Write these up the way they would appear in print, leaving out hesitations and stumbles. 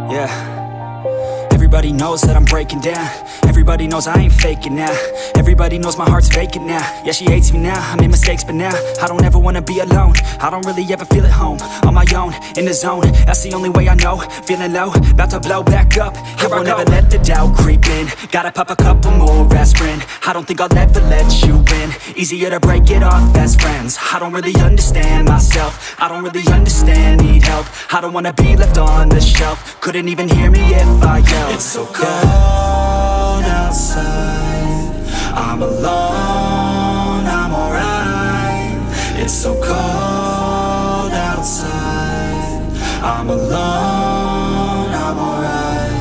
Yeah. Everybody knows that I'm breaking down. Everybody knows I ain't faking now. Everybody knows my heart's vacant now. Yeah, she hates me now, I made mistakes but now I don't ever wanna be alone. I don't really ever feel at home. On my own, in the zone, that's the only way I know. Feeling low, about to blow back up. Here I won't ever let the doubt creep in. Gotta pop a couple more aspirin. I don't think I'll ever let you in. Easier to break it off best friends. I don't really understand myself. I don't really understand, need help. I don't wanna be left on the shelf. Couldn't even hear me if I yelled. It's so cold outside, I'm alone, I'm alright. It's so cold outside, I'm alone, I'm alright.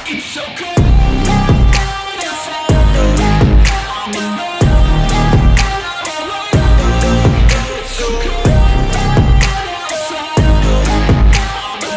It's so cold outside, I'm alone, it's so cold outside, I'm alone.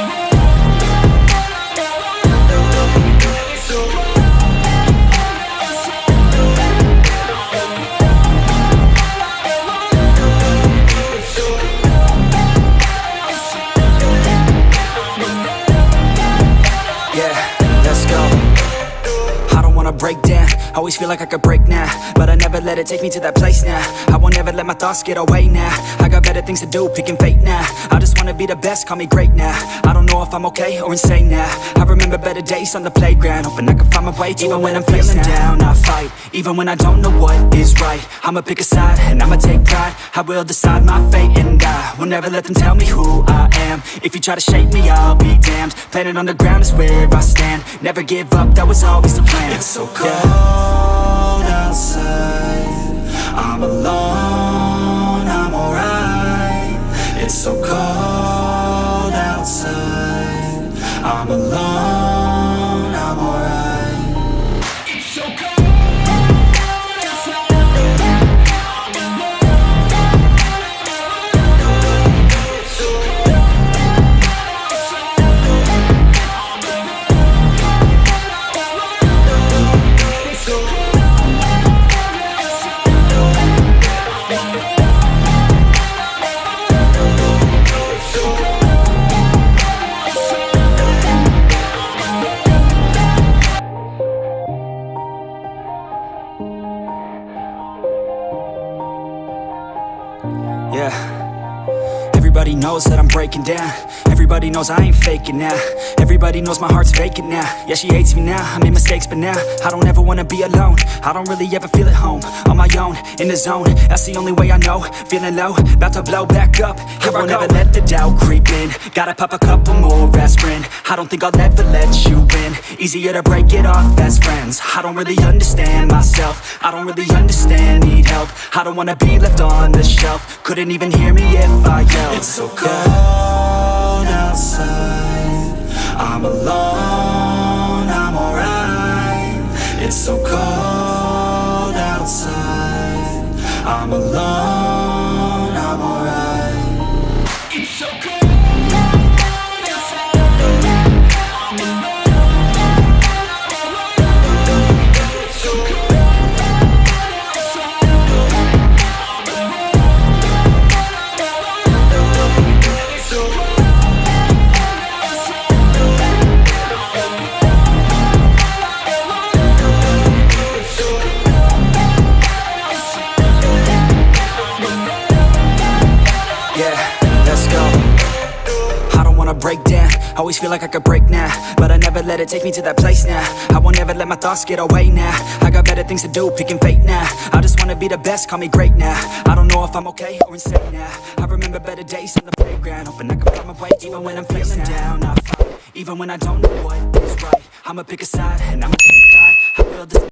Break down, always feel like I could break now, but I never let it take me to that place now. I won't ever let my thoughts get away now. I got better things to do, picking fate now. I just wanna be the best, call me great now. I don't know if I'm okay or insane now. I remember better days on the playground, hoping I can find my way. Even when I'm feeling down, I fight. Even when I don't know what is right, I'ma pick a side and I'ma take pride. I will decide my fate and I will never let them tell me who I am. If you try to shake me, I'll be damned. Planet on the ground is where I stand. Never give up, that was always the plan. It's so cold outside, I'm alone, I'm alright. It's so cold outside, I'm alone, I'm alright. It's so cold outside, I'm alone, it's so cold outside, I'm alone. Yeah. Everybody knows that I'm breaking down. Everybody knows I ain't faking now. Everybody knows my heart's vacant now. Yeah, she hates me now, I made mistakes but now I don't ever wanna be alone. I don't really ever feel at home. On my own, in the zone, that's the only way I know. Feeling low, about to blow back up. Here I won't ever let the doubt creep in. Gotta pop a couple more aspirin. I don't think I'll ever let you in. Easier to break it off best friends. I don't really understand myself. I don't really understand, need help. I don't wanna be left on the shelf. Couldn't even hear me if I yelled. It's so cold outside, I'm alone, I'm alright. It's so cold outside, I'm alone, I'm alright. It's so cold outside, I'm alone, it's so cold outside, I'm alone. Break down, always feel like I could break now, but I never let it take me to that place now. I won't ever let my thoughts get away now. I got better things to do, picking fate now. I just wanna be the best, call me great now. I don't know if I'm okay or insane now. I remember better days on the playground, hoping I can find my way. Even when I'm feeling down, I fight. Even when I don't know what is right, I'ma pick a side and I'ma take pride. I will decide